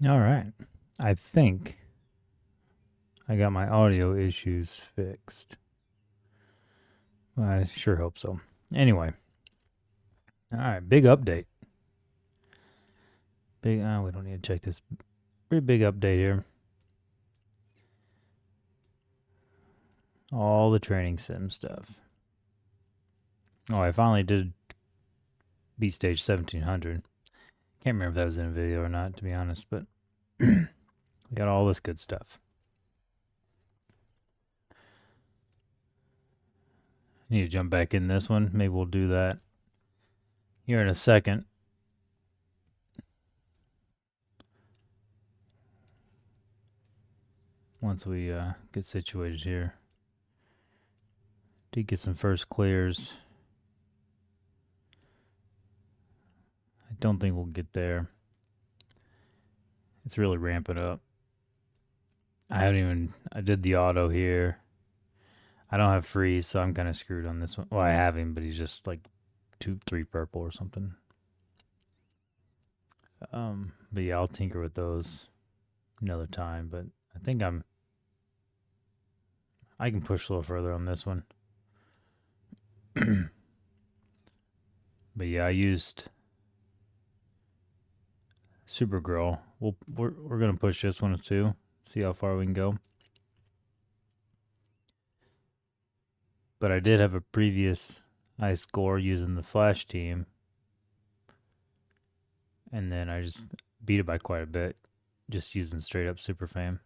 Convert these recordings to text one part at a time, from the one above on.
All right. I think I got my audio issues fixed. I sure hope so. Anyway, all right. Big update. Big. We don't need to check this. Pretty big update here. All the training sim stuff. Oh, I finally did beat stage 1700. Can't remember if that was in a video or not, to be honest, but we got all this good stuff. Need to jump back in this one. Maybe we'll do that here in a second. Once we get situated here. Did get some first clears. I don't think we'll get there. It's really ramping up. I did the auto here. I don't have freeze, so I'm kind of screwed on this one. Well, I have him, but he's just like 3 purple or something. But yeah, I'll tinker with those another time. But I think I can push a little further on this one. But yeah, I used Supergirl. We're gonna push this one too. See how far we can go. But I did have a previous high score using the Flash team, and then I just beat it by quite a bit, just using straight up Super Fame.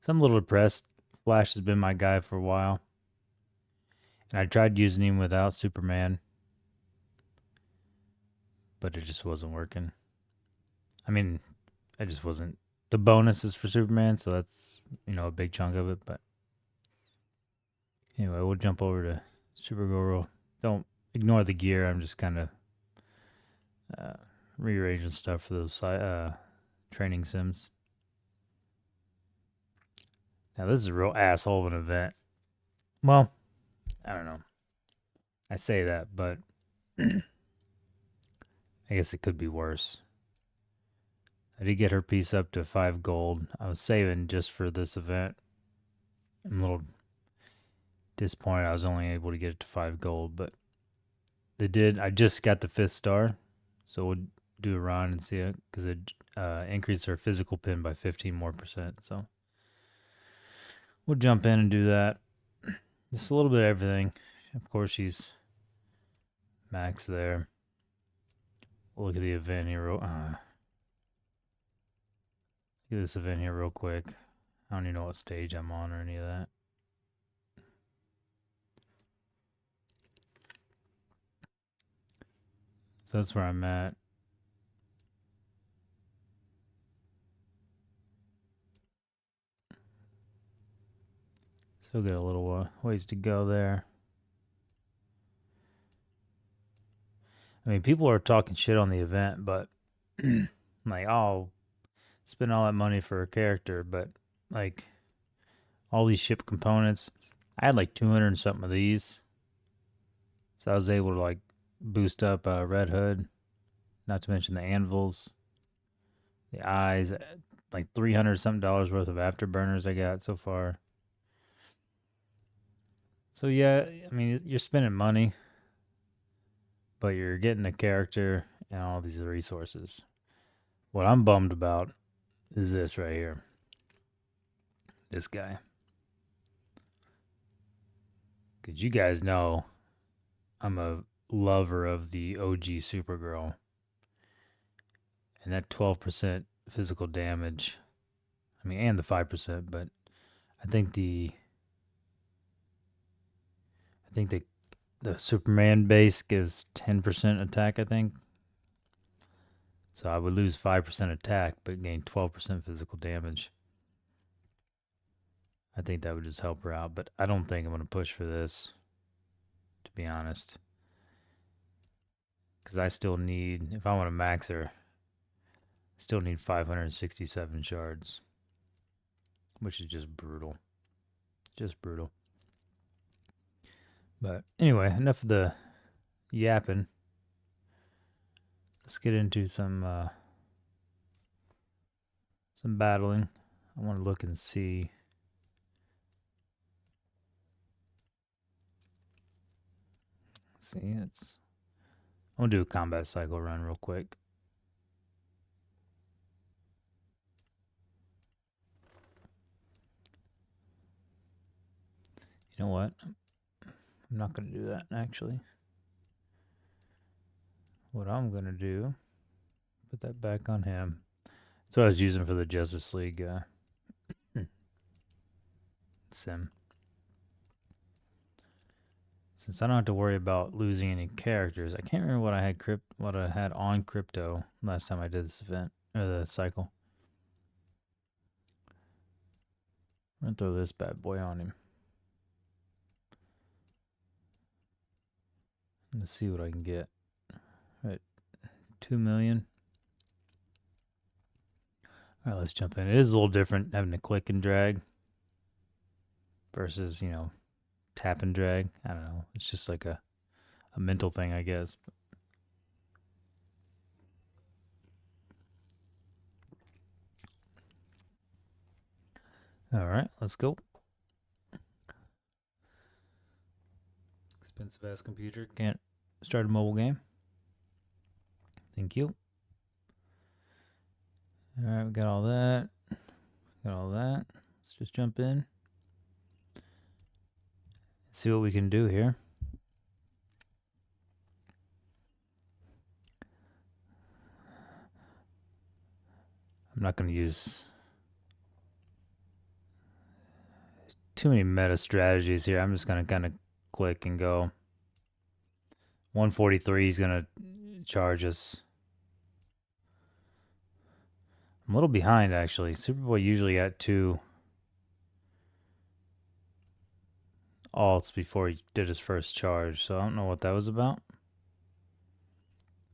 So I'm a little depressed. Flash has been my guy for a while, and I tried using him without Superman, but it just wasn't working. I mean, I just wasn't. The bonuses for Superman, so that's a big chunk of it. But anyway, we'll jump over to Supergirl. Don't ignore the gear. I'm just kind of rearranging stuff for those training sims. Now this is a real asshole of an event. Well, I don't know. I say that, but I guess it could be worse. I did get her piece up to 5 gold. I was saving just for this event. I'm a little disappointed I was only able to get it to 5 gold, but they did. I just got the 5th star, so we'll do a run and see it because it increased her physical pin by 15 more percent. So we'll jump in and do that. Just a little bit of everything. Of course, she's max there. We'll look at the event here. Look at this event here real quick. I don't even know what stage I'm on or any of that. So that's where I'm at. Still got a little ways to go there. I mean, people are talking shit on the event, but like, oh, spend all that money for a character, but like all these ship components, I had like 200 and something of these, so I was able to like boost up Red Hood, not to mention the anvils, the eyes, like 300 something dollars worth of afterburners I got so far. So yeah, I mean, you're spending money, but you're getting the character and all these resources. What I'm bummed about is this right here. This guy. Because you guys know I'm a lover of the OG Supergirl. And that 12% physical damage, I mean, and the 5%, but I think the Superman base gives 10% attack, I think. So I would lose 5% attack, but gain 12% physical damage. I think that would just help her out, but I don't think I'm going to push for this, to be honest. Because I still need, if I want to max her, still need 567 shards, which is just brutal. Just brutal. But anyway, enough of the yapping. Let's get into some some battling. I want to look and see. See, it's. I'm gonna do a combat cycle run real quick. You know what? I'm not gonna do that actually. What I'm gonna do, put that back on him. That's what I was using for the Justice League sim. Since I don't have to worry about losing any characters, I can't remember what I had on crypto last time I did this event or the cycle. I'm gonna throw this bad boy on him. Let's see what I can get. All right, 2 million. All right, let's jump in. It is a little different having to click and drag versus, tap and drag. I don't know. It's just like a mental thing, I guess. All right, let's go. Expensive ass computer. Can't start a mobile game. Thank you. All right, we got all that. Got all that. Let's just jump in. See what we can do here. I'm not going to use too many meta strategies here. I'm just going to kind of click and go. 143 is going to charge us. I'm a little behind, actually. Superboy usually got 2 alts before he did his first charge, so I don't know what that was about.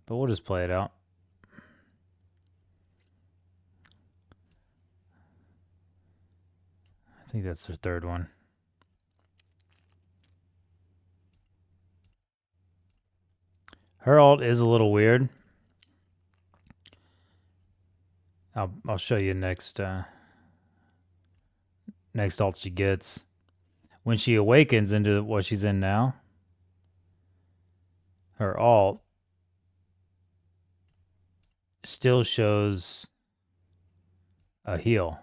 But we'll just play it out. I think that's their third one. Her alt is a little weird. I'll show you next alt she gets. When she awakens into what she's in now, her alt still shows a heal.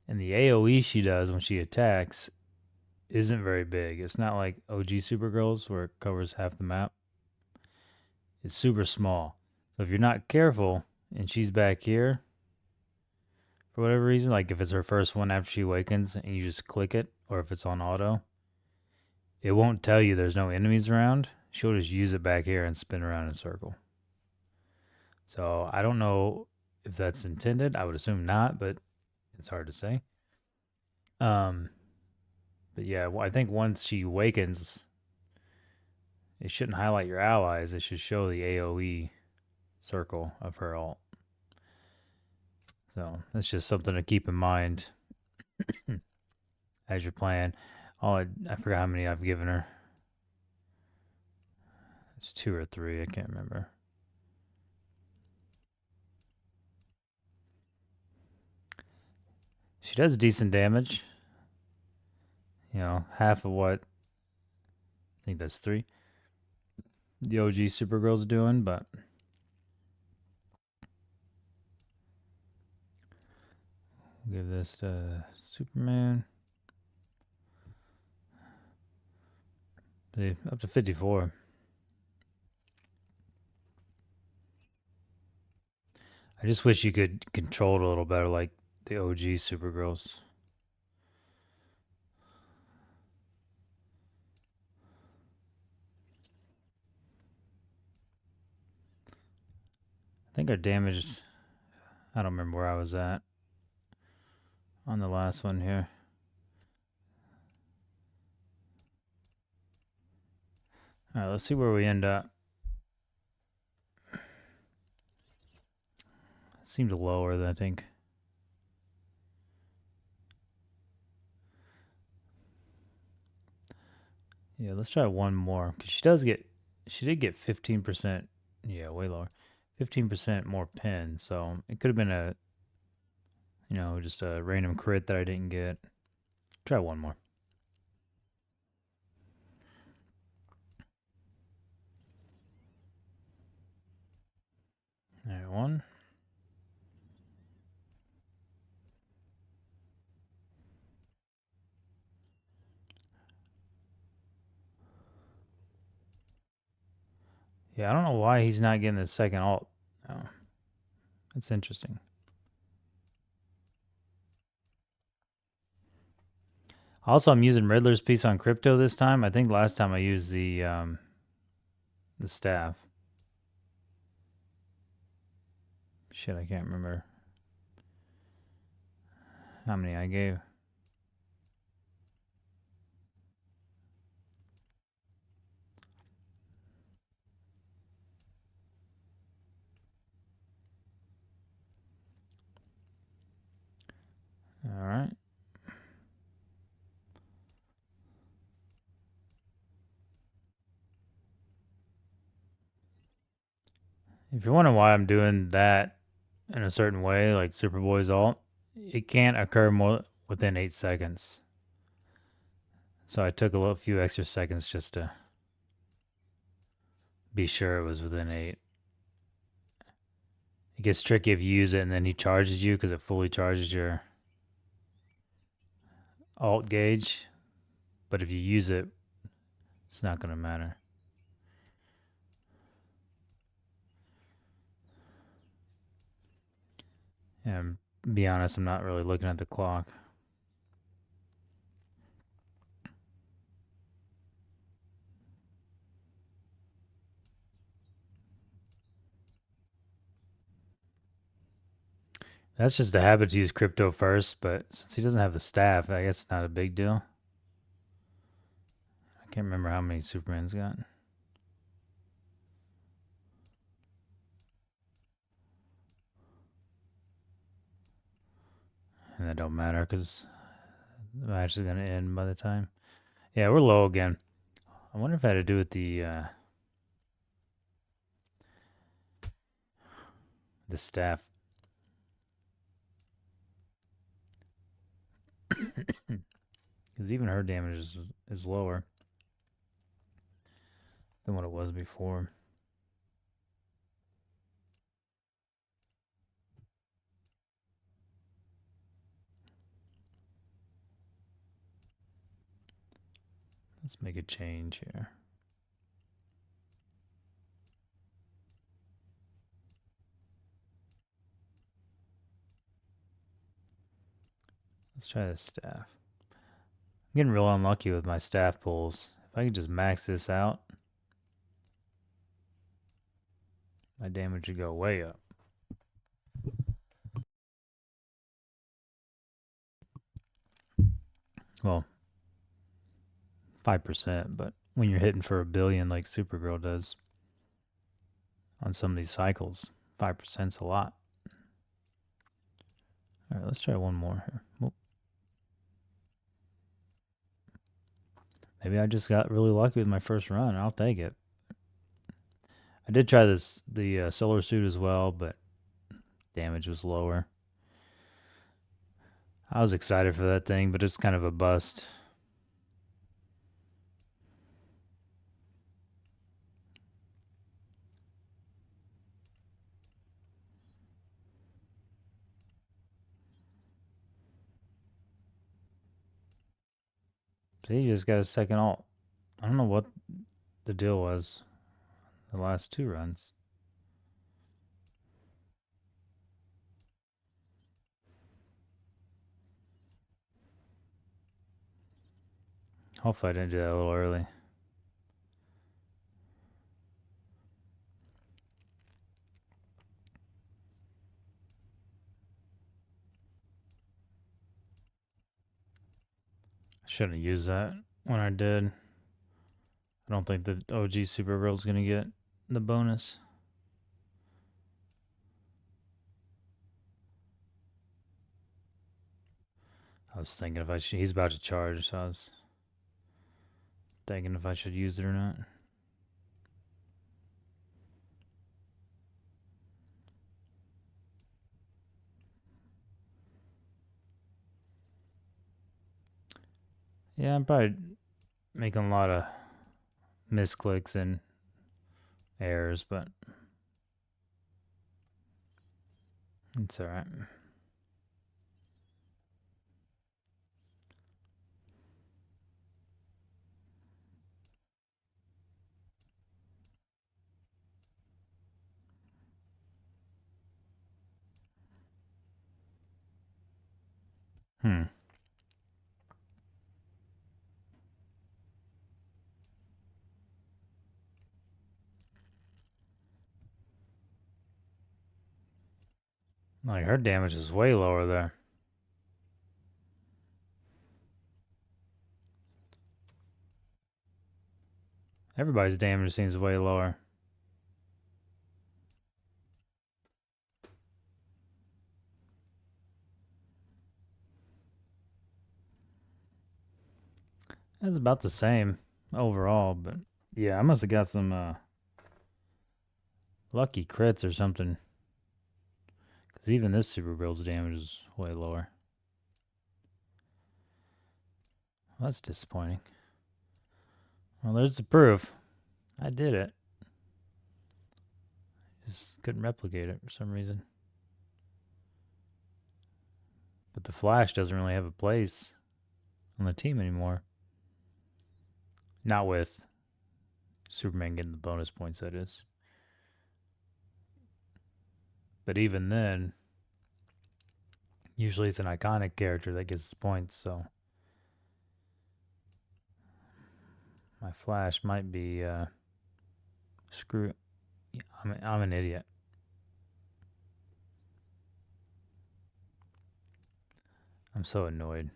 And the AoE she does when she attacks isn't very big. It's not like OG Supergirl's where it covers half the map. It's super small. So if you're not careful and she's back here, for whatever reason, like if it's her first one after she awakens and you just click it, or if it's on auto, it won't tell you there's no enemies around. She'll just use it back here and spin around in a circle. So I don't know if that's intended. I would assume not, but it's hard to say. But yeah, I think once she awakens, it shouldn't highlight your allies. It should show the AoE circle of her alt. So that's just something to keep in mind as you're playing. I forgot how many I've given her. It's 2 or 3. I can't remember. She does decent damage. Half of what I think that's 3. The OG Supergirl's doing, but we'll give this to Superman. Up to 54. I just wish you could control it a little better like the OG Supergirls. I think our damage, I don't remember where I was at on the last one here. All right, let's see where we end up. It seemed lower than I think. Yeah, let's try one more because she did get 15%. Yeah, way lower. 15% more pin. So it could have been a, just a random crit that I didn't get. Try one more. All right, one. Yeah, I don't know why he's not getting the second alt. Oh, that's interesting. Also, I'm using Riddler's piece on crypto this time. I think last time I used the staff. Shit, I can't remember how many I gave. All right. If you're wondering why I'm doing that in a certain way, like Superboy's alt, it can't occur more within 8 seconds. So I took a few extra seconds just to be sure it was within 8. It gets tricky if you use it and then he charges you because it fully charges your alt gauge. But if you use it, it's not going to matter. And be honest, I'm not really looking at the clock. That's just a habit to use crypto first, but since he doesn't have the staff, I guess it's not a big deal. I can't remember how many Superman's got. And that don't matter because the match is going to end by the time. Yeah, we're low again. I wonder if it had to do with the staff. Because even her damage is lower than what it was before. Let's make a change here. Let's try the staff. I'm getting real unlucky with my staff pulls. If I could just max this out, my damage would go way up. Well, 5%, but when you're hitting for 1 billion like Supergirl does on some of these cycles, 5%'s a lot. All right, let's try one more here. Whoop. Maybe I just got really lucky with my first run. I'll take it. I did try the solar suit as well, but damage was lower. I was excited for that thing, but it's kind of a bust. See, he just got a second alt. I don't know what the deal was the last 2 runs. Hopefully I didn't do that a little early. I shouldn't have used that when I did. I don't think the OG Supergirl's gonna get the bonus. I was thinking if I should, he's about to charge, so I was thinking if I should use it or not. Yeah, I'm probably making a lot of misclicks and errors, but it's alright. Hmm. Like, her damage is way lower there. Everybody's damage seems way lower. That's about the same overall, but yeah, I must have got some lucky crits or something. Because even this Supergirl's damage is way lower. Well, that's disappointing. Well, there's the proof. I did it. Just couldn't replicate it for some reason. But the Flash doesn't really have a place on the team anymore. Not with Superman getting the bonus points, that is. But even then, usually it's an iconic character that gets the points, so my Flash might be screw. I'm an idiot. I'm so annoyed.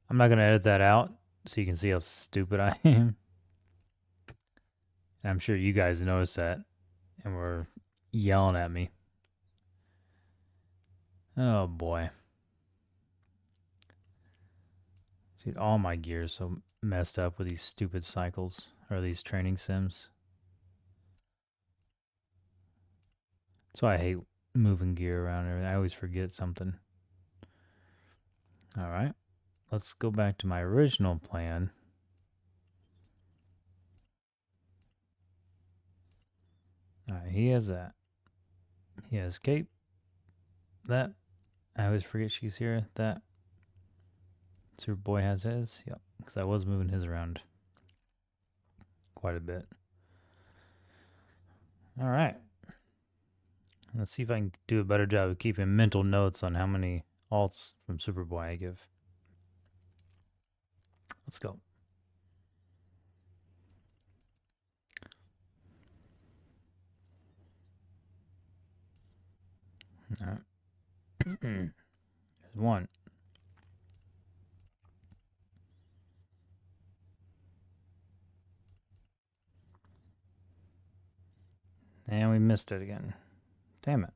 I'm not gonna edit that out so you can see how stupid I am. And I'm sure you guys noticed that and were yelling at me. Oh boy. Dude, all my gear's so messed up with these stupid cycles or these training sims. That's why I hate moving gear around and everything. I always forget something. Alright. Let's go back to my original plan. Alright, he has that. He has cape. That. I always forget she's here. That. Superboy has his. Yep. Because I was moving his around quite a bit. Alright. Let's see if I can do a better job of keeping mental notes on how many alts from Superboy I give. Let's go. Alright. There's one. And we missed it again. Damn it.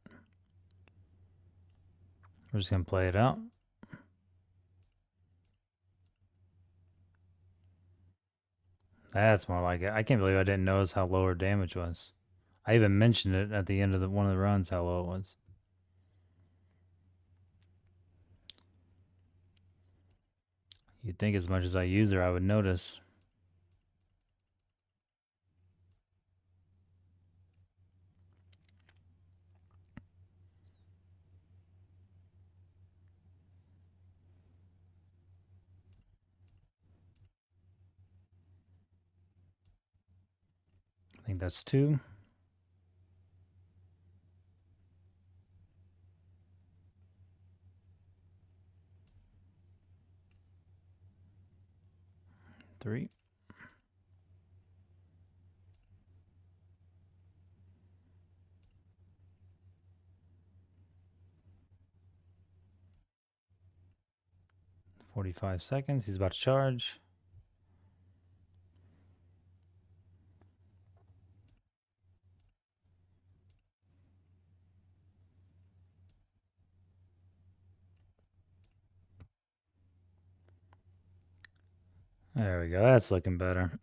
We're just going to play it out. That's more like it. I can't believe I didn't notice how low her damage was. I even mentioned it at the end of one of the runs, how low it was. You'd think as much as I use her, I would notice. I think that's 2. Three. $45 seconds. He's about to charge. There we go. That's looking better.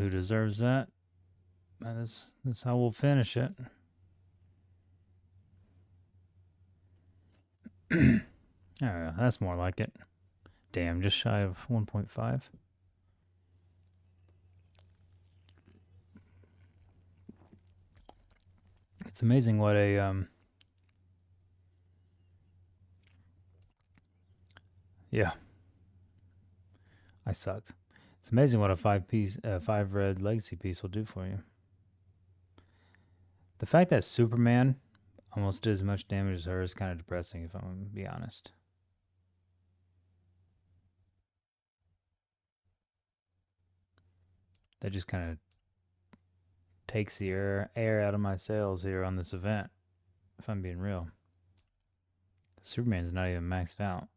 who deserves that. That's how we'll finish it. I don't know. That's more like it. Damn, just shy of 1.5. It's amazing what a yeah. I suck. It's amazing what a 5 red legacy piece will do for you. The fact that Superman almost did as much damage as her is kind of depressing, if I'm going to be honest. That just kind of takes the air out of my sails here on this event, if I'm being real. Superman's not even maxed out.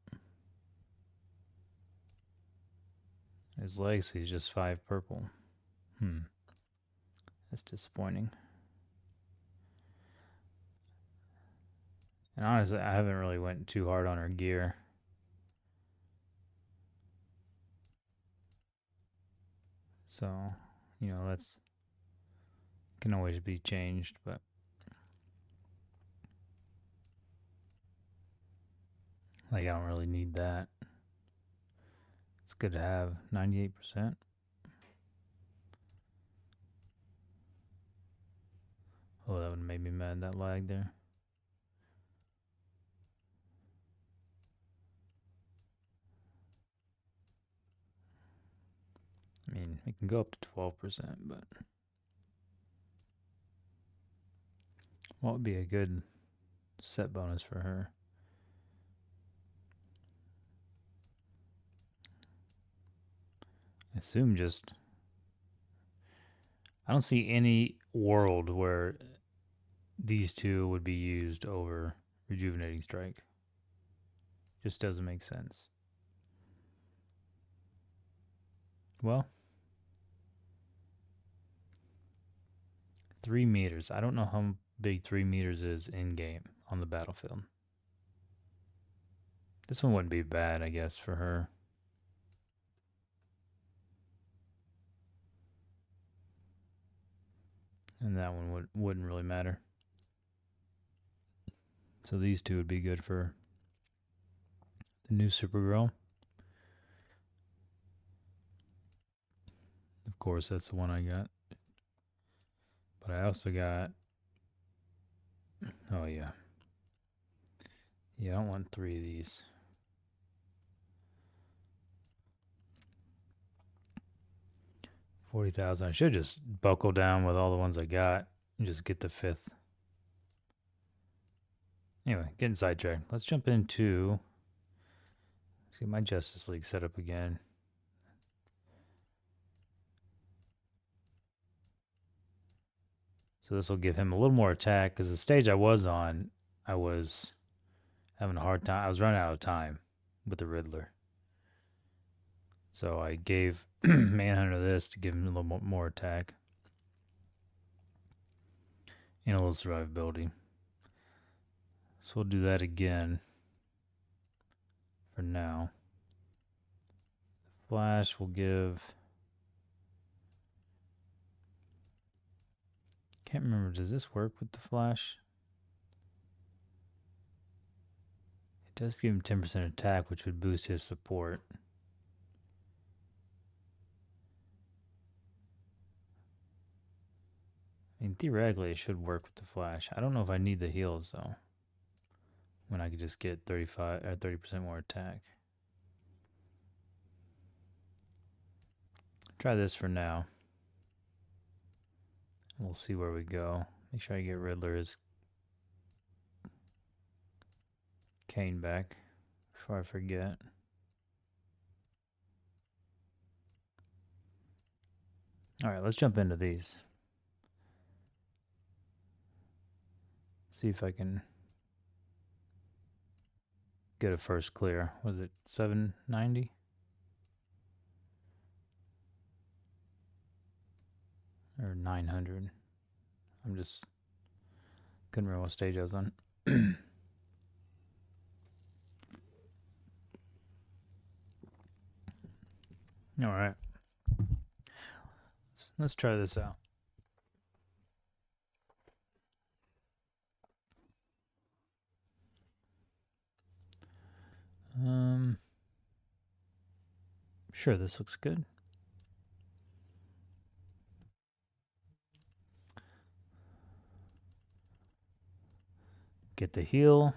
His legacy's just 5 purple. That's disappointing. And honestly, I haven't really went too hard on her gear. So, you know, that's can always be changed, but like I don't really need that. It's good to have 98%. Oh, that would have made me mad, that lag there. I mean, it can go up to 12%, but what would be a good set bonus for her? I assume just... I don't see any world where these two would be used over Rejuvenating Strike. Just doesn't make sense. Well, 3 meters. I don't know how big 3 meters is in game on the battlefield. This one wouldn't be bad, I guess, for her. And that one wouldn't really matter. So these two would be good for the new Supergirl. Of course, that's the one I got. But I also got... Oh, yeah. Yeah, I don't want 3 of these. $40,000. I should just buckle down with all the ones I got and just get the 5th. Anyway, getting sidetracked. Let's jump into... Let's get my Justice League set up again. So this will give him a little more attack, because the stage I was on, I was having a hard time. I was running out of time with the Riddler. So I gave Manhunter this to give him a little more attack. And a little survivability. So we'll do that again for now. Flash will give... Can't remember, does this work with the Flash? It does give him 10% attack, which would boost his support. I mean, theoretically, it should work with the Flash. I don't know if I need the heals, though. When I could just get 30% more attack. Try this for now. We'll see where we go. Make sure I get Riddler's cane back before I forget. Alright, let's jump into these. See if I can get a first clear. Was it 790? Or 900? I'm just... couldn't remember what stage I was on. Alright. Let's Let's try this out. Sure, this looks good. Get the heal.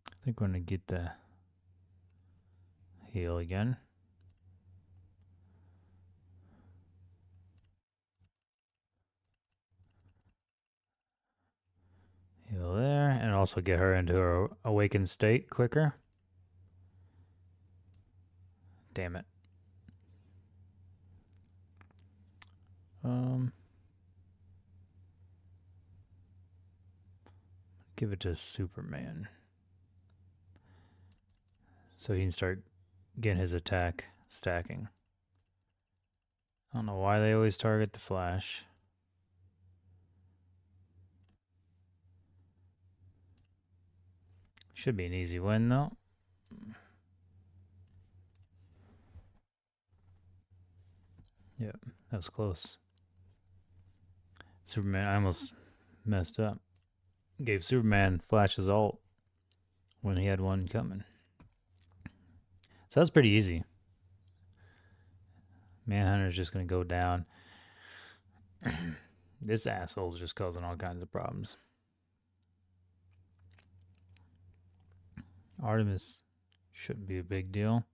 I think we're gonna get the heal again. Heal there, and also get her into her awakened state quicker. Damn it. Give it to Superman, so he can start getting his attack stacking. I don't know why they always target the Flash. Should be an easy win, though. Yep, that was close. Superman, I almost messed up. Gave Superman Flash's ult when he had one coming. So that's pretty easy. Manhunter's just going to go down. This asshole's just causing all kinds of problems. Artemis shouldn't be a big deal.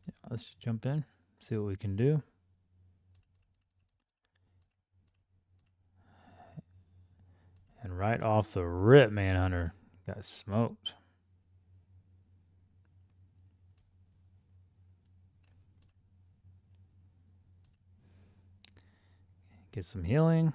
Yeah, let's just jump in, see what we can do. And right off the rip, Manhunter got smoked. Get some healing.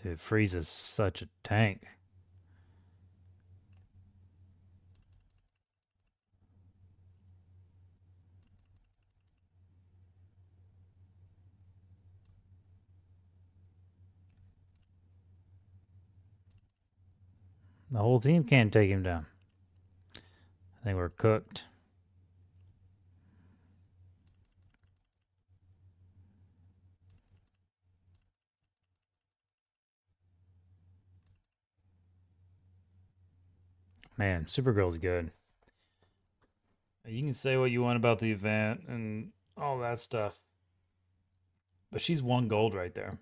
Dude, Frieza's such a tank. The whole team can't take him down. I think we're cooked. Man, Supergirl's good. You can say what you want about the event and all that stuff, but she's 1 gold right there.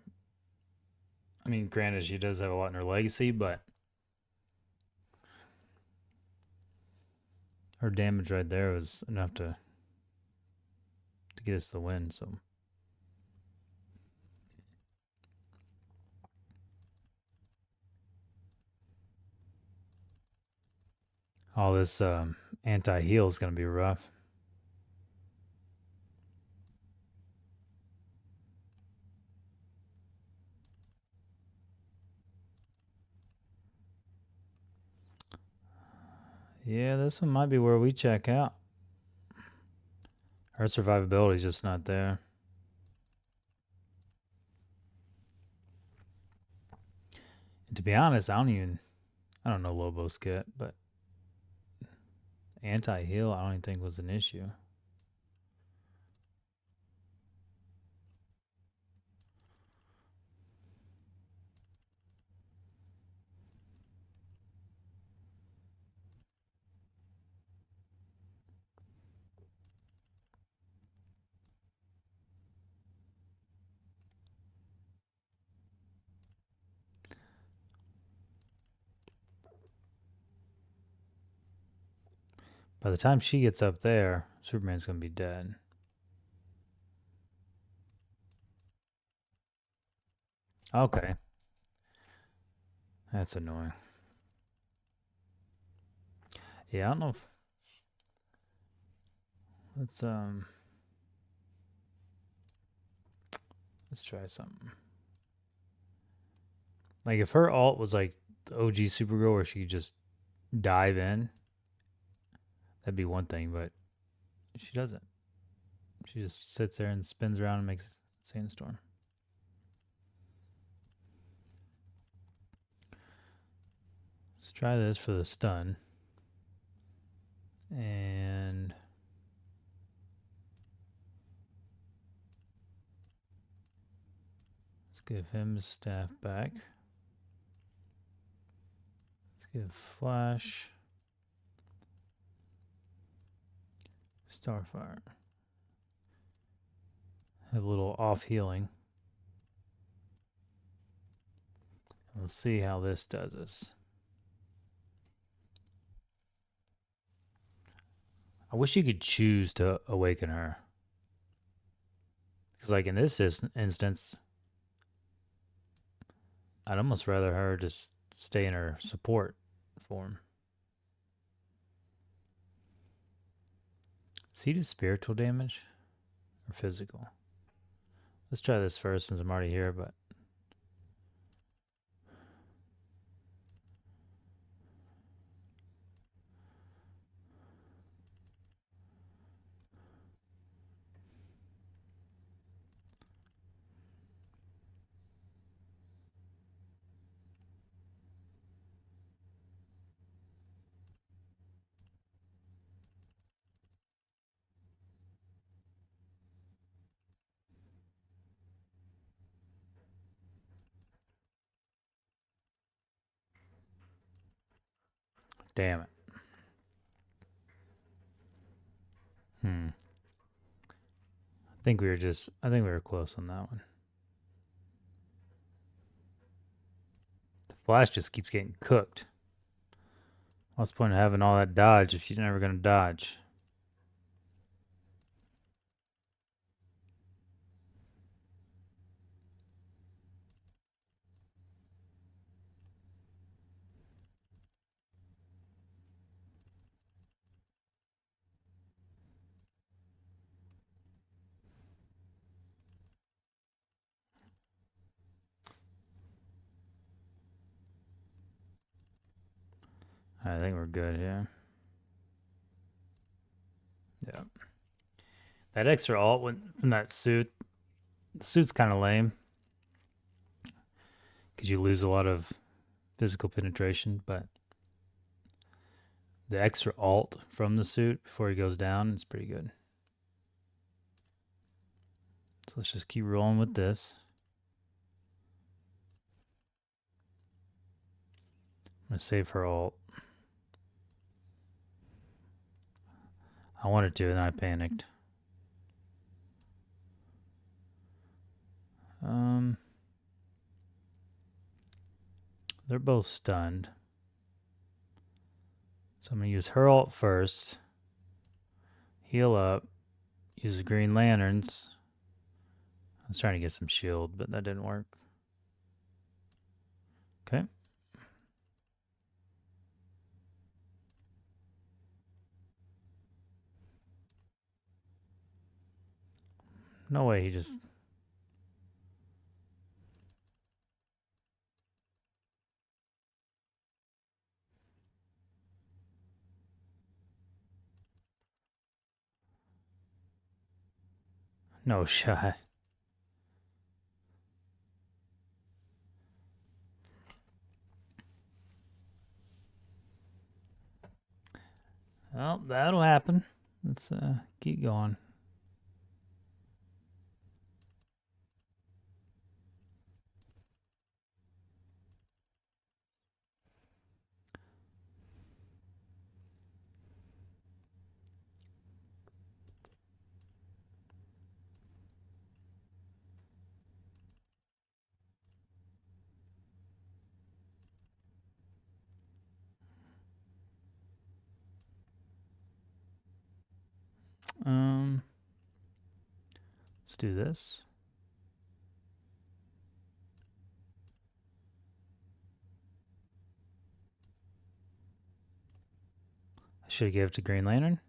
I mean, granted, she does have a lot in her legacy, but her damage right there was enough to get us the win. So all this anti-heal is going to be rough. Yeah, this one might be where we check out. Her survivability is just not there. And to be honest, I don't know Lobo's kit, but anti-heal I don't even think was an issue. By the time she gets up there, Superman's going to be dead. Okay. That's annoying. Yeah, I don't know if... Let's Let's try something. Like if her alt was like the OG Supergirl where she could just dive in, that'd be one thing, but she doesn't. She just sits there and spins around and makes a sandstorm. Let's try this for the stun. And let's give him his staff back. Let's give Flash Starfire. Have a little off healing. Let's see how this does us. I wish you could choose to awaken her. Because like in this instance, I'd almost rather her just stay in her support form. Does he do spiritual damage or physical? Let's try this first since I'm already here, but damn it. I think we were close on that one. The Flash just keeps getting cooked. What's the point of having all that dodge if you're never going to dodge? I think we're good here. Yeah. That extra alt from that suit, the suit's kind of lame. Because you lose a lot of physical penetration, but the extra alt from the suit before he goes down is pretty good. So let's just keep rolling with this. I'm going to save her alt. I wanted to, and then I panicked. They're both stunned. So I'm going to use her alt first. Heal up. Use the Green Lanterns. I was trying to get some shield, but that didn't work. Okay. No way he just... No shot. Well, that'll happen. Let's keep going. Let's do this. I should give it to Green Lantern.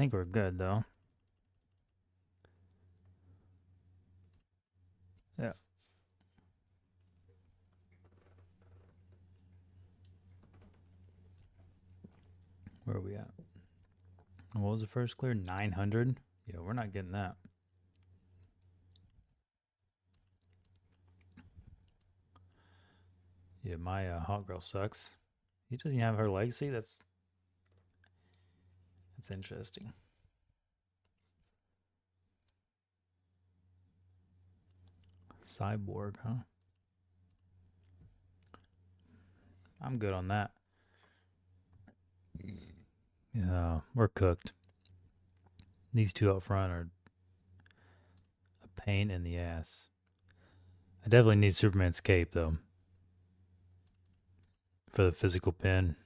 think we're good though. Yeah. Where are we at? What was the first clear? 900? Yeah, we're not getting that. Yeah, my hot girl sucks. He doesn't have her legacy. That's interesting. Cyborg, huh? I'm good on that. Yeah, we're cooked. These two up front are a pain in the ass. I definitely need Superman's cape though for the physical pin.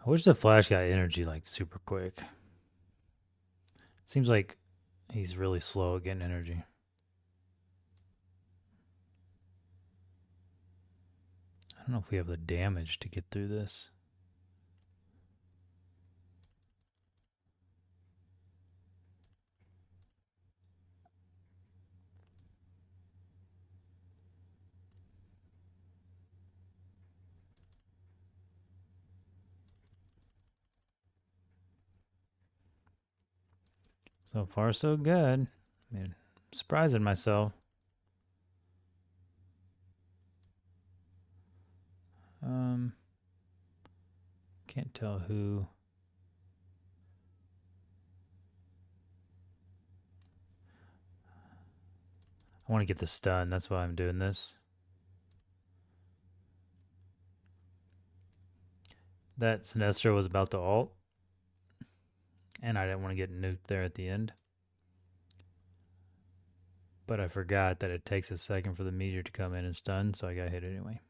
I wish the Flash got energy like super quick. Seems like he's really slow at getting energy. I don't know if we have the damage to get through this. So far, so good. I mean, surprising myself. Can't tell who. I want to get the stun. That's why I'm doing this. That Sinestro was about to ult, and I didn't want to get nuked there at the end. But I forgot that it takes a second for the meteor to come in and stun, so I got hit anyway.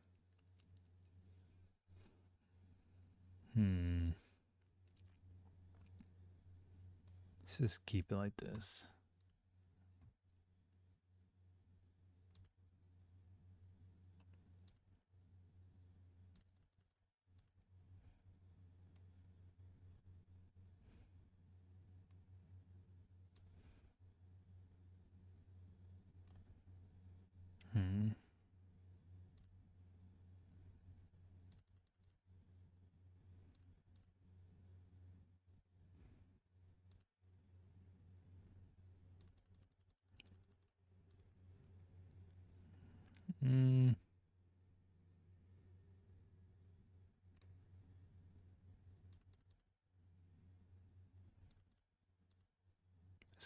Let's just keep it like this.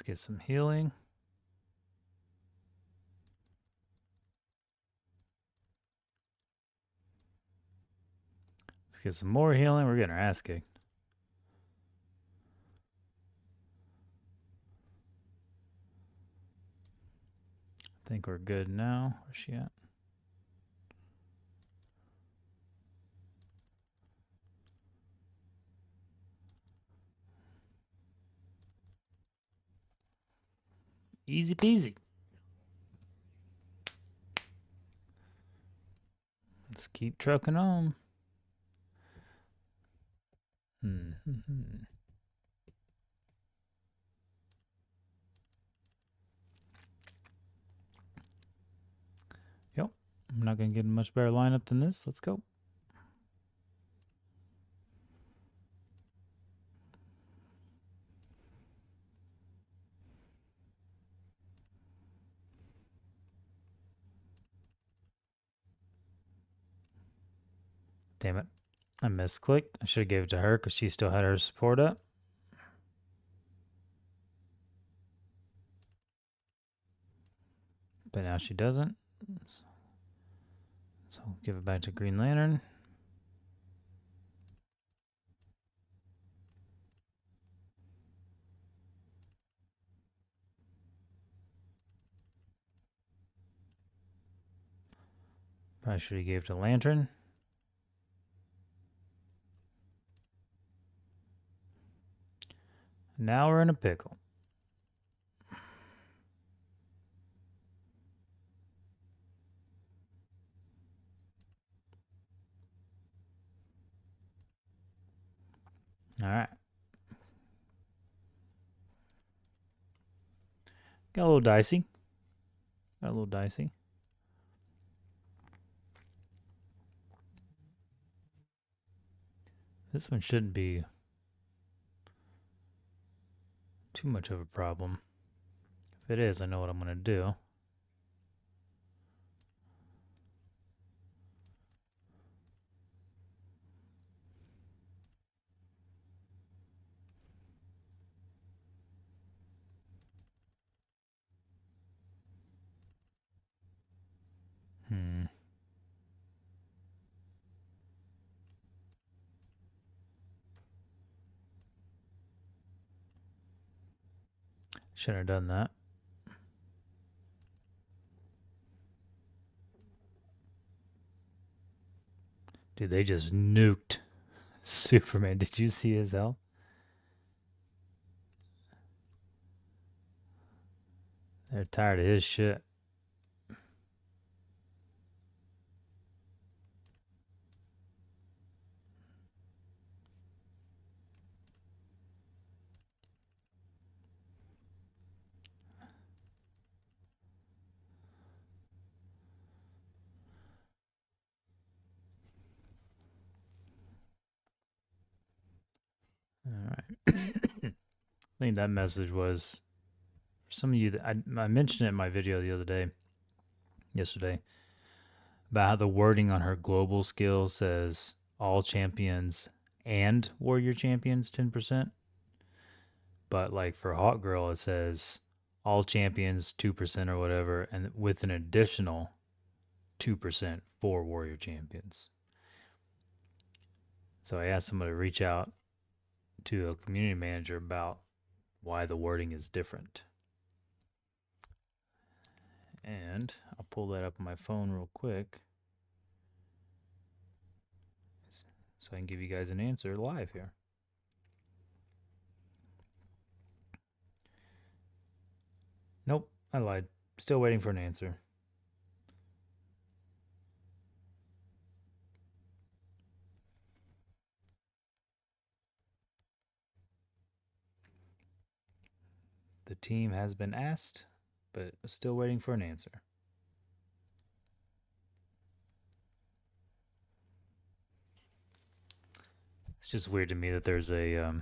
Let's get some healing. Let's get some more healing. We're getting our ass kicked. I think we're good now. Where's she at? Easy peasy. Let's keep trucking on. Yep. I'm not going to get a much better lineup than this. Let's go. Damn it. I misclicked. I should have gave it to her because she still had her support up. But now she doesn't. So give it back to Green Lantern. Probably should have gave it to Lantern. Now we're in a pickle. All right. Got a little dicey. Got a little dicey. This one shouldn't be too much of a problem. If it is, I know what I'm going to do. Shouldn't have done that. Dude, they just nuked Superman. Did you see his health? They're tired of his shit. All right. I think that message was for some of you that I mentioned it in my video the other day, yesterday, about how the wording on her global skill says all champions and warrior champions 10%. But like for Hawk Girl, it says all champions 2% or whatever, and with an additional 2% for warrior champions. So I asked somebody to reach out to a community manager about why the wording is different. And I'll pull that up on my phone real quick so I can give you guys an answer live here. Nope, I lied. Still waiting for an answer. The team has been asked, but still waiting for an answer. It's just weird to me that there's a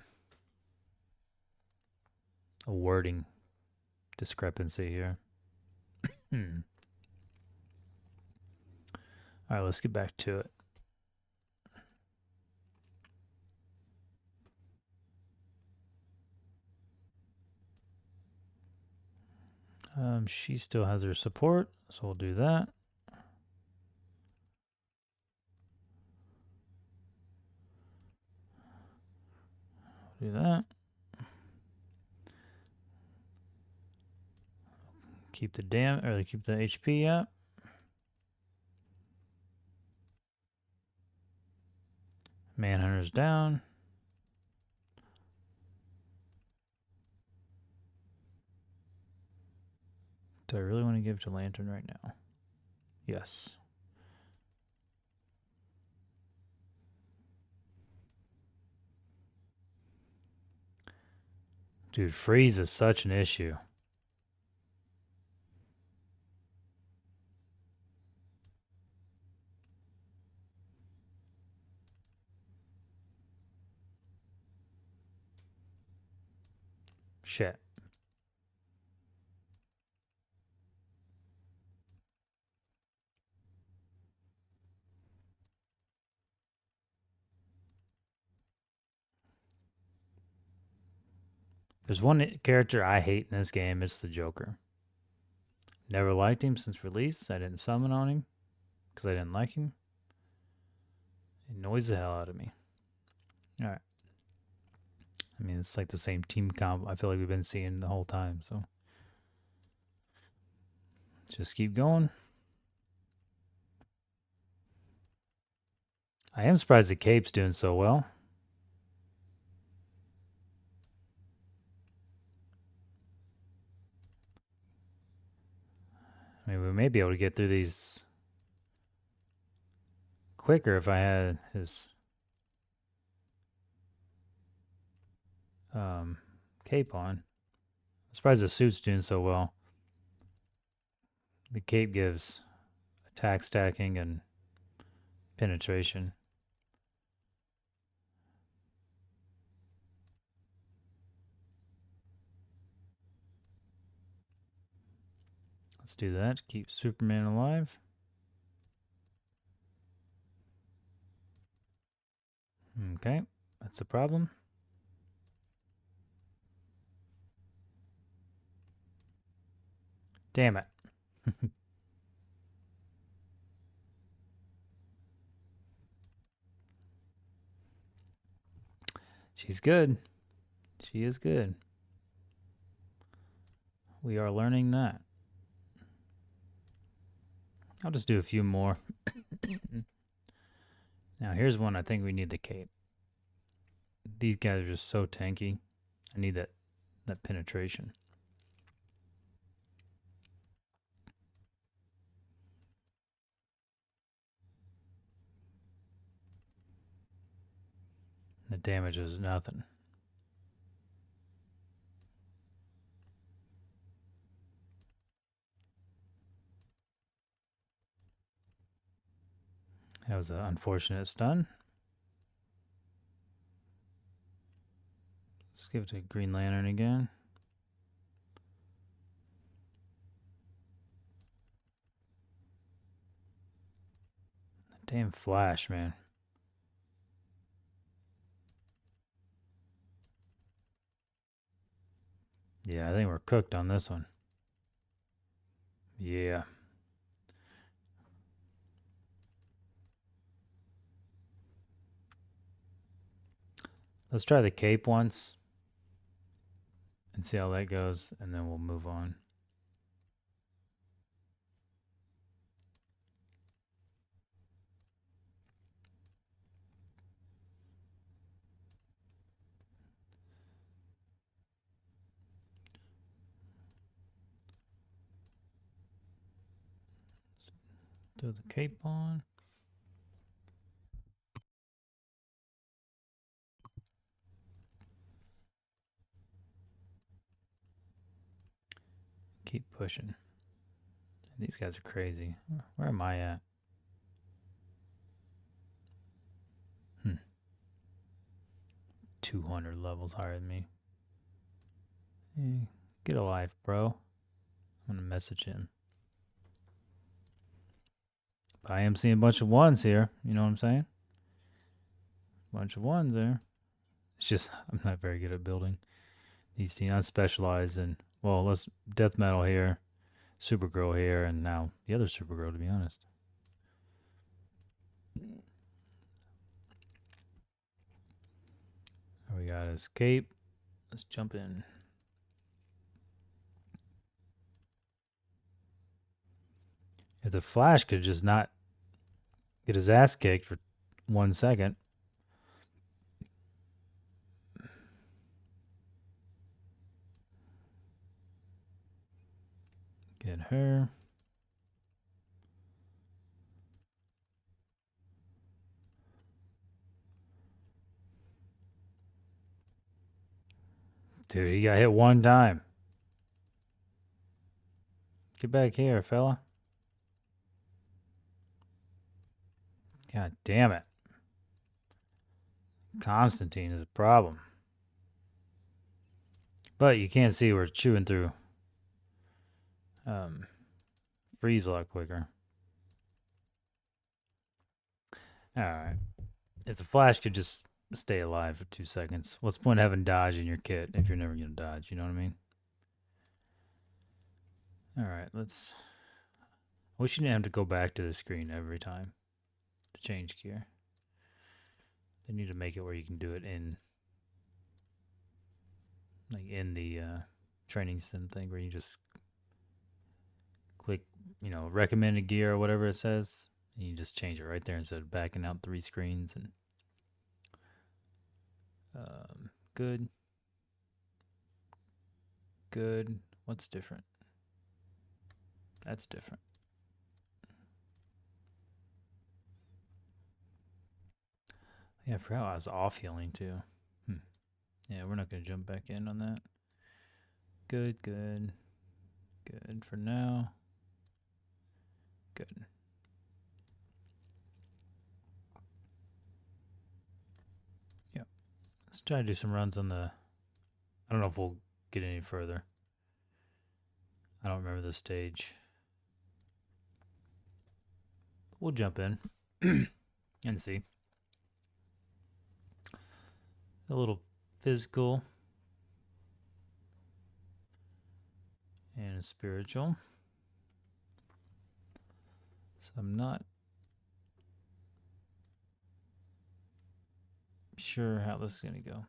wording discrepancy here. All right, let's get back to it. She still has her support, so we'll do that. Do that. Keep the keep the HP up. Manhunter's down. Do I really want to give to Lantern right now? Yes. Dude, freeze is such an issue. Shit. There's one character I hate in this game. It's the Joker. Never liked him since release. I didn't summon on him because I didn't like him. It annoys the hell out of me. All right. I mean, it's like the same team comp I feel like we've been seeing the whole time. So let's just keep going. I am surprised the Cape's doing so well. I mean, we may be able to get through these quicker if I had his cape on. I'm surprised the suit's doing so well. The cape gives attack stacking and penetration. Let's do that. Keep Superman alive. Okay, that's a problem. Damn it. She's good. She is good. We are learning that. I'll just do a few more. Now, here's one I think we need the cape. These guys are just so tanky. I need that penetration. The damage is nothing. That was an unfortunate stun. Let's give it to Green Lantern again. Damn Flash, man. Yeah, I think we're cooked on this one. Yeah. Let's try the cape once and see how that goes, and then we'll move on. Do the cape on. Keep pushing. These guys are crazy. Where am I at? 200 levels higher than me. Hey, get a life, bro. I'm gonna message him. But I am seeing a bunch of ones here. You know what I'm saying? Bunch of ones there. It's just I'm not very good at building these teams. I'm specialized in, well, let's death metal here, Supergirl here, and now the other Supergirl, to be honest. We got escape. Let's jump in. If the Flash could just not get his ass kicked for 1 second. Get her. Dude, he got hit 1 time. Get back here, fella. God damn it. Constantine is a problem. But you can't see we're chewing through freeze a lot quicker. Alright. If the Flash could just stay alive for 2 seconds, what's the point of having dodge in your kit if you're never going to dodge? You know what I mean? Alright, let's... I wish you didn't have to go back to the screen every time to change gear. They need to make it where you can do it in... like in the training sim thing where you just click, you know, recommended gear or whatever it says, and you just change it right there instead of backing out 3 screens. And good. Good. What's different? That's different. Yeah, I forgot I was off healing too. Yeah, we're not going to jump back in on that. Good, good. Good for now. Good. Yep. Let's try to do some runs on the... I don't know if we'll get any further. I don't remember the stage. We'll jump in and see. A little physical and spiritual. So I'm not sure how this is going to go.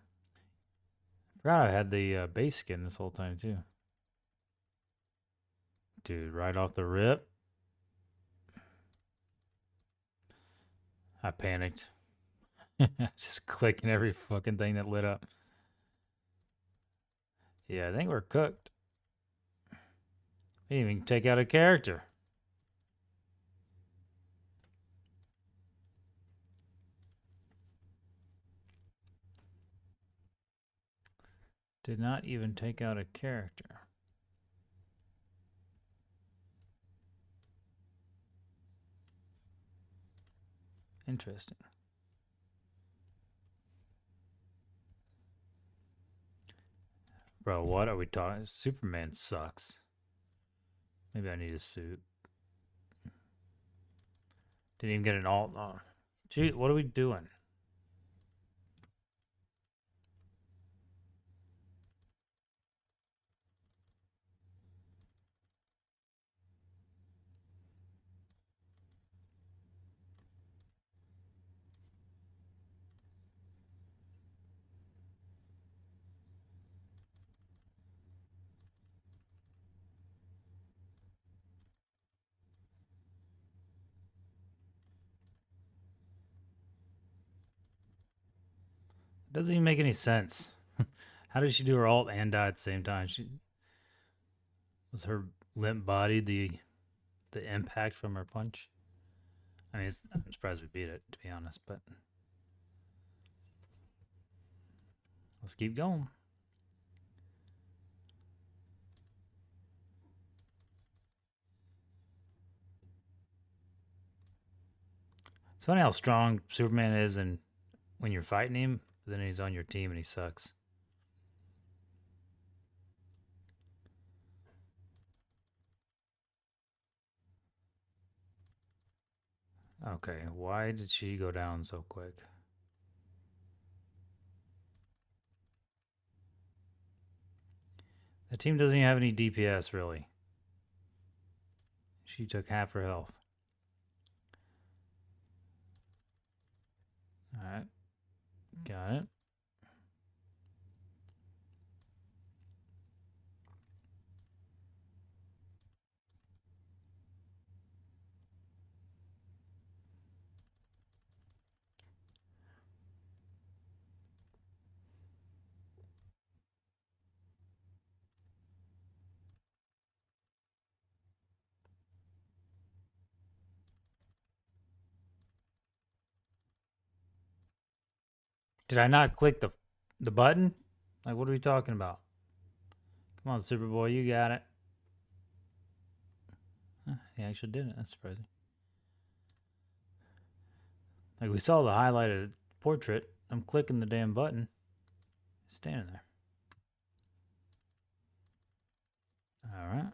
Forgot I had the base skin this whole time too. Dude, right off the rip. I panicked. Just clicking every fucking thing that lit up. Yeah, I think we're cooked. We didn't even take out a character. Did not even take out a character. Interesting. Bro, what are we talking? Superman sucks. Maybe I need a suit. Didn't even get an alt. Oh. Gee, what are we doing? It doesn't even make any sense. How did she do her alt and die at the same time? She was her limp body the impact from her punch. I mean, I'm surprised we beat it, to be honest, but let's keep going. It's funny how strong Superman is, and when you're fighting him, then he's on your team and he sucks. Okay, why did she go down so quick? The team doesn't even have any DPS, really. She took half her health. Alright, got it. Did I not click the button? Like, what are we talking about? Come on, Superboy, you got it. He actually did it. That's surprising. Like, we saw the highlighted portrait. I'm clicking the damn button. Standing there. Alright.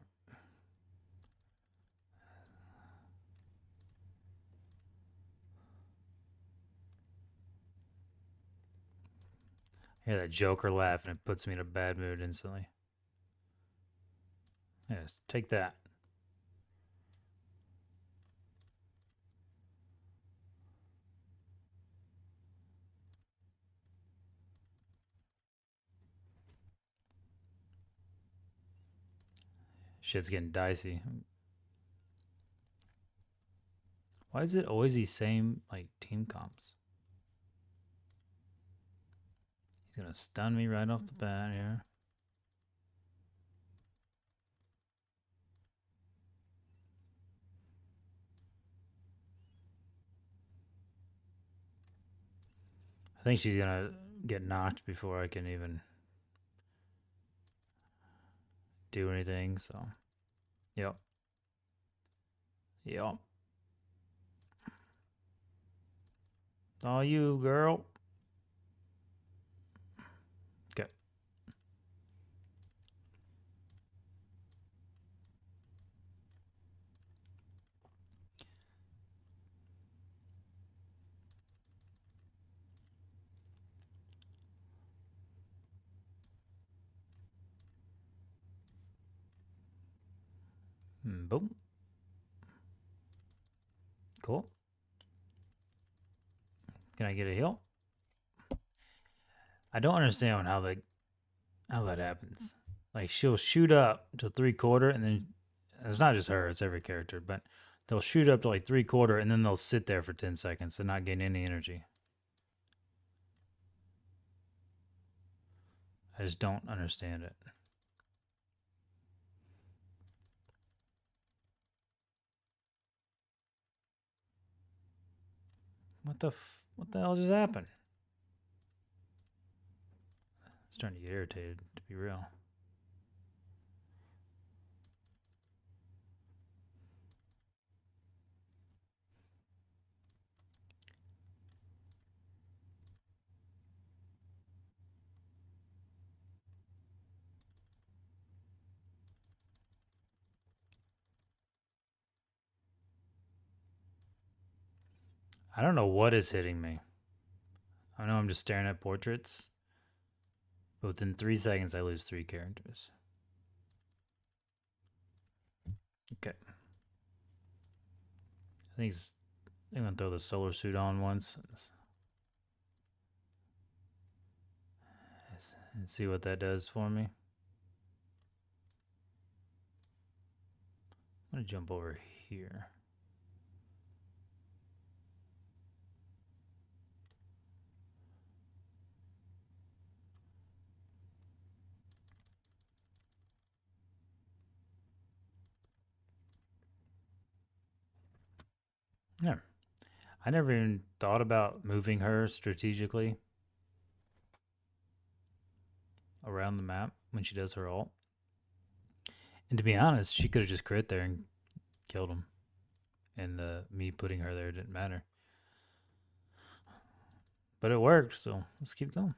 I hear that Joker laugh and it puts me in a bad mood instantly. Yes, take that. Shit's getting dicey. Why is it always these same, like, team comps? He's gonna stun me right off the bat here. I think she's gonna get knocked before I can even do anything, so. Yep. Yep. All you, girl. Okay. Boom. Cool. Can I get a heal? I don't understand how that happens. Like she'll shoot up to 3/4, and then it's not just her; it's every character. But they'll shoot up to like 3/4, and then they'll sit there for 10 seconds and not gain any energy. I just don't understand it. What the hell just happened? I'm starting to get irritated, to be real. I don't know what is hitting me. I know I'm just staring at portraits. But within 3 seconds, I lose 3 characters. Okay. I think I'm going to throw the solar suit on once. And see what that does for me. I'm going to jump over here. Yeah. I never even thought about moving her strategically around the map when she does her ult. And to be honest, she could have just crit there and killed him. And me putting her there didn't matter. But it worked, so let's keep going.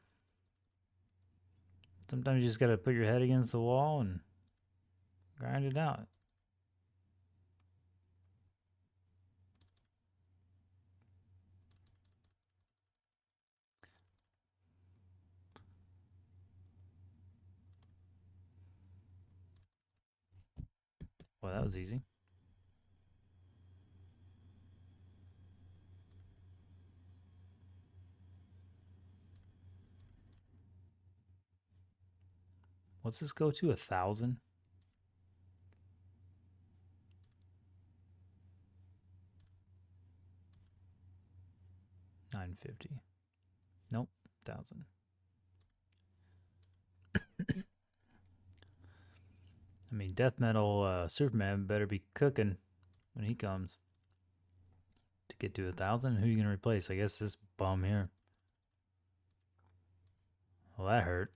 Sometimes you just gotta put your head against the wall and grind it out. Well, that was easy. What's this go to? 1,000? 950. Nope, 1,000. I mean, death metal Superman better be cooking when he comes to get to 1,000. Who are you gonna replace? I guess this bum here. Well, that hurt.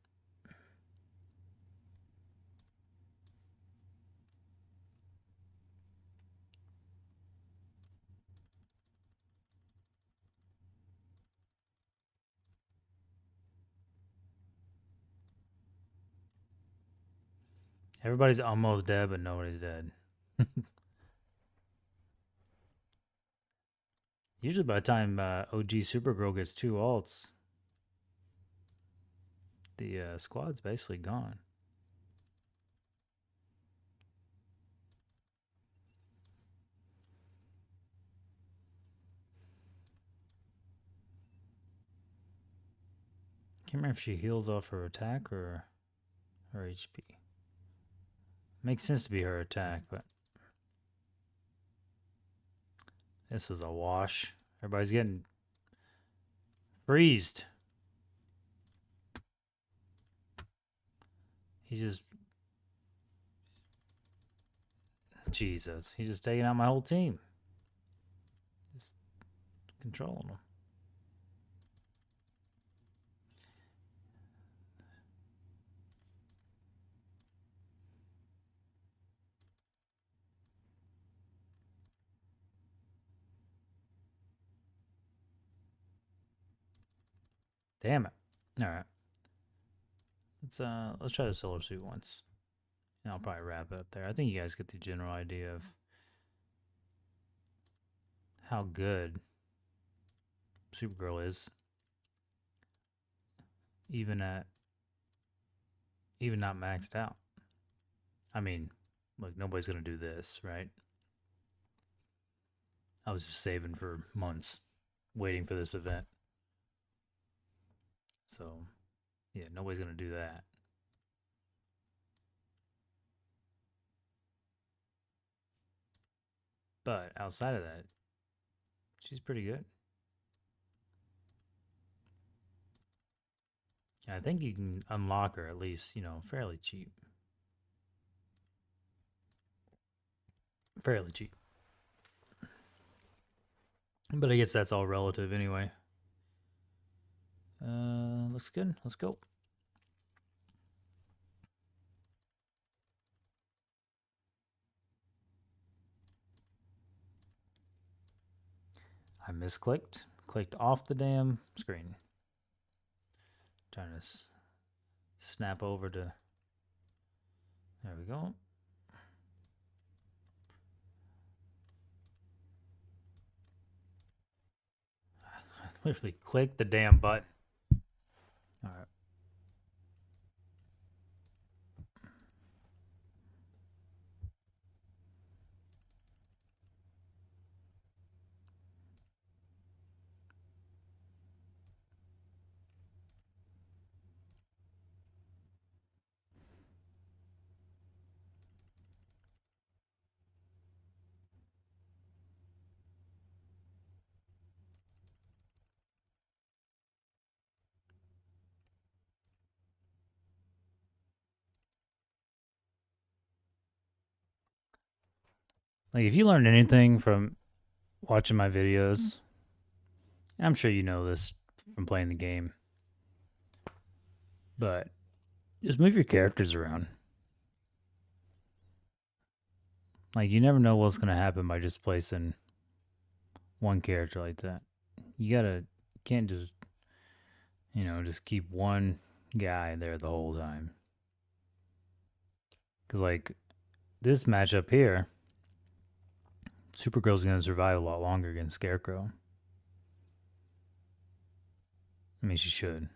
Everybody's almost dead, but nobody's dead. Usually by the time OG Supergirl gets 2 ults, the squad's basically gone. Can't remember if she heals off her attack or her HP. Makes sense to be her attack, but this is a wash. Everybody's getting freezed. He's just... Jesus. He's just taking out my whole team. Just controlling them. Damn it. All right. Let's try the solar suit once. And I'll probably wrap it up there. I think you guys get the general idea of how good Supergirl is, even not maxed out. I mean, look, nobody's gonna do this, right? I was just saving for months, waiting for this event. So, yeah, nobody's gonna do that. But outside of that, she's pretty good. And I think you can unlock her at least, fairly cheap. Fairly cheap. But I guess that's all relative anyway. Looks good. Let's go. I misclicked. Clicked off the damn screen. Trying to snap over to... There we go. I literally clicked the damn button. All right. Like, if you learned anything from watching my videos, I'm sure you know this from playing the game, but just move your characters around. Like, you never know what's gonna happen by just placing one character like that. You can't just, just keep one guy there the whole time. Because, like, this matchup here, Supergirl's gonna survive a lot longer against Scarecrow. I mean, she should.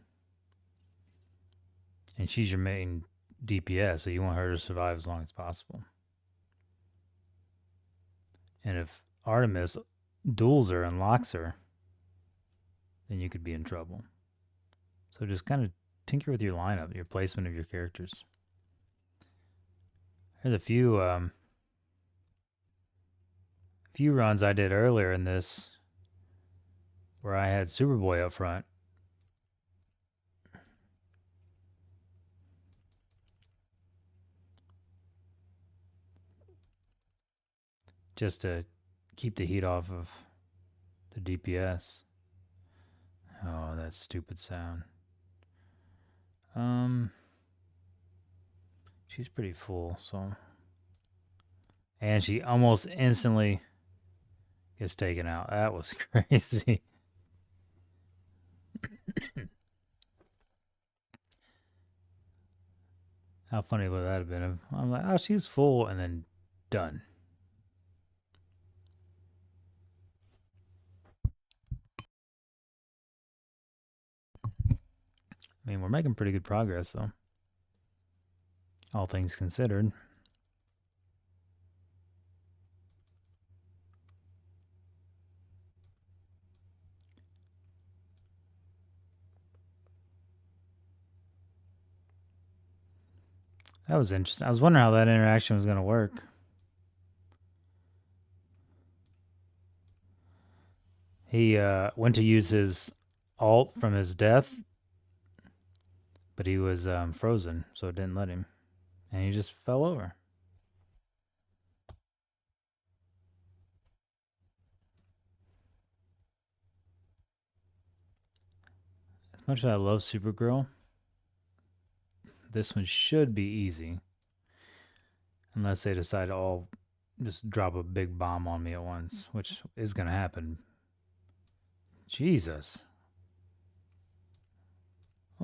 And she's your main DPS, so you want her to survive as long as possible. And if Artemis duels her and locks her, then you could be in trouble. So just kind of tinker with your lineup, your placement of your characters. There's a few runs I did earlier in this where I had Superboy up front. Just to keep the heat off of the DPS. Oh, that stupid sound. She's pretty full, so. And she almost instantly gets taken out. That was crazy. How funny would that have been? I'm like, oh, she's full, and then done. I mean, we're making pretty good progress, though. All things considered. That was interesting. I was wondering how that interaction was going to work. He went to use his alt from his death, but he was frozen, so it didn't let him. And he just fell over. As much as I love Supergirl, this one should be easy. Unless they decide to all just drop a big bomb on me at once, which is going to happen. Jesus.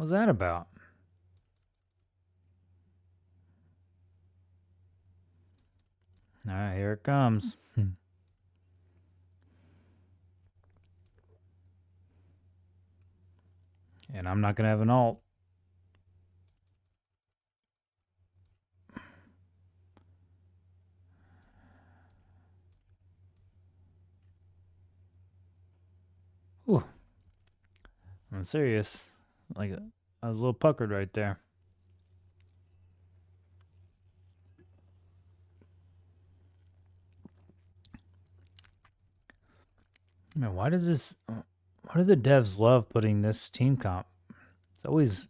What was that about? All right, here it comes. And I'm not going to have an alt. Ooh. I'm serious. Like, I was a little puckered right there. Man, why does this... Why do the devs love putting this team comp? It's always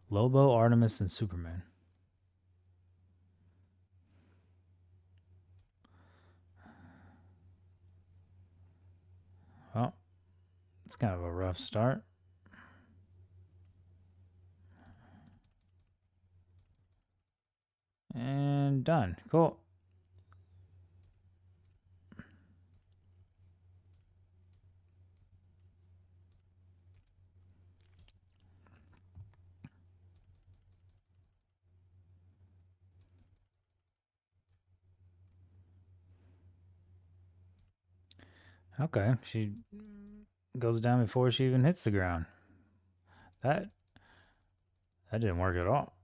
Lobo, Artemis, and Superman. Well, it's kind of a rough start. And done. Cool. Okay, she goes down before she even hits the ground. That didn't work at all.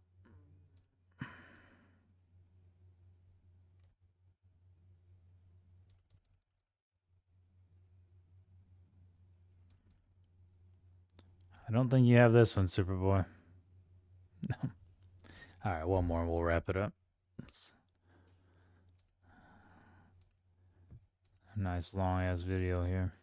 I don't think you have this one, Superboy. No. All right, one more and we'll wrap it up. It's a nice long ass video here.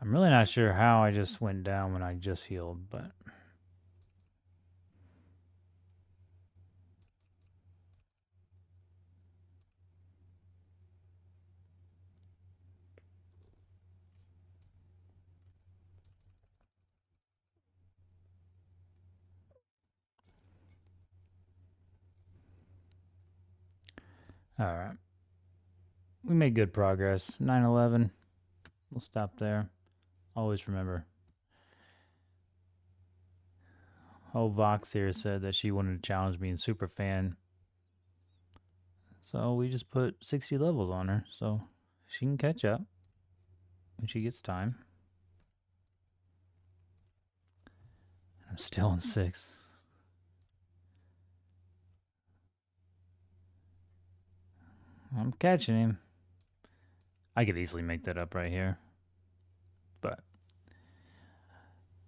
I'm really not sure how I just went down when I just healed, but... Alright. We made good progress. 9/11. We'll stop there. Always remember. Oh, Vox here said that she wanted to challenge me in Superfan. So we just put 60 levels on her, so she can catch up when she gets time. I'm still in 6th. I'm catching him. I could easily make that up right here. But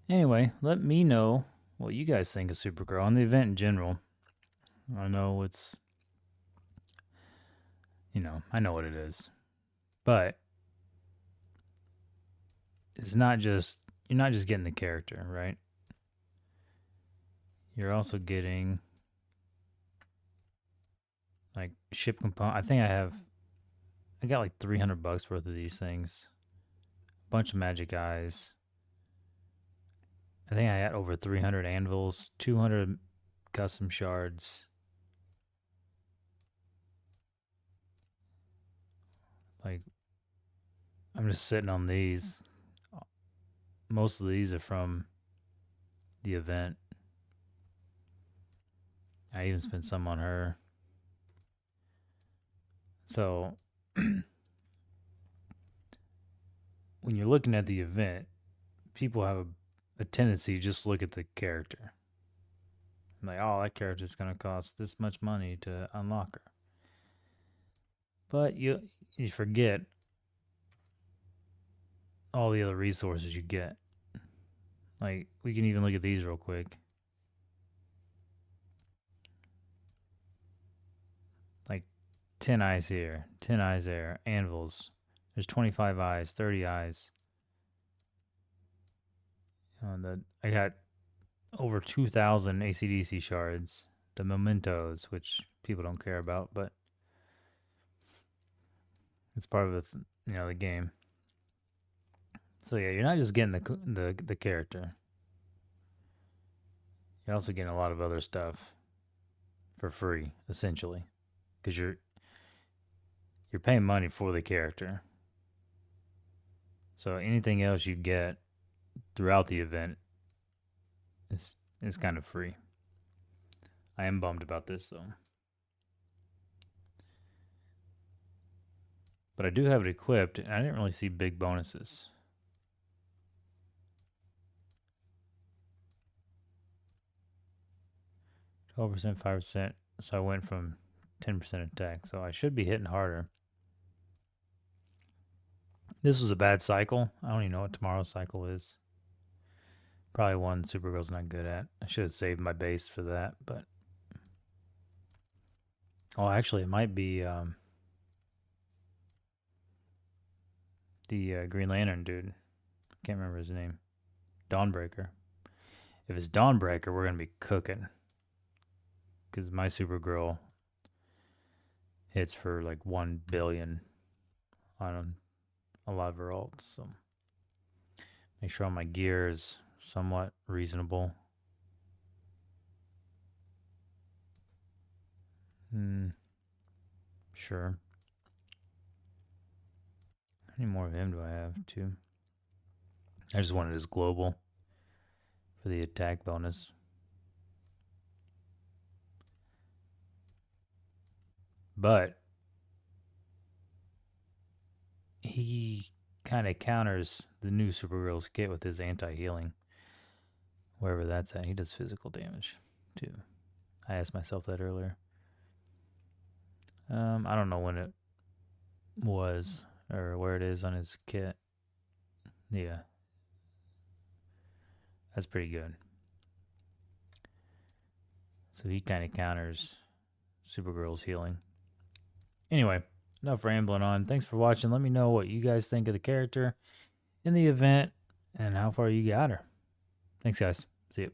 anyway, let me know what you guys think of Supergirl and the event in general. I know it's, I know what it is. But it's not just, you're not just getting the character, right? You're also getting like ship component. I think I got like $300 worth of these things. A bunch of magic eyes. I think I got over 300 anvils, 200 custom shards. Like, I'm just sitting on these. Most of these are from the event. I even spent some on her. So, when you're looking at the event, people have a tendency to just look at the character. Like, oh, that character's going to cost this much money to unlock her. But you forget all the other resources you get. Like, we can even look at these real quick. Like, 10 eyes here, 10 eyes there, anvils. There's 25 eyes, 30 eyes. I got over 2,000 ACDC shards. The mementos, which people don't care about, but it's part of the game. So yeah, you're not just getting the character. You're also getting a lot of other stuff for free, essentially, because you're paying money for the character. So anything else you get throughout the event is kind of free. I am bummed about this though. But I do have it equipped, and I didn't really see big bonuses. 12%, 5%. So I went from 10% attack. So I should be hitting harder. This was a bad cycle. I don't even know what tomorrow's cycle is. Probably one Supergirl's not good at. I should have saved my base for that, but. Oh, actually, it might be the Green Lantern dude. Can't remember his name. Dawnbreaker. If it's Dawnbreaker, we're going to be cooking. Because my Supergirl hits for like 1 billion on a lot of her alts. So make sure all my gear is somewhat reasonable. Sure. How many more of him do I have, too? I just wanted his global for the attack bonus. But he kind of counters the new Supergirl's kit with his anti-healing. Wherever that's at, he does physical damage, too. I asked myself that earlier. I don't know when it was or where it is on his kit. Yeah. That's pretty good. So he kind of counters Supergirl's healing. Anyway, enough rambling on. Thanks for watching. Let me know what you guys think of the character in the event and how far you got her. Thanks, guys. See you.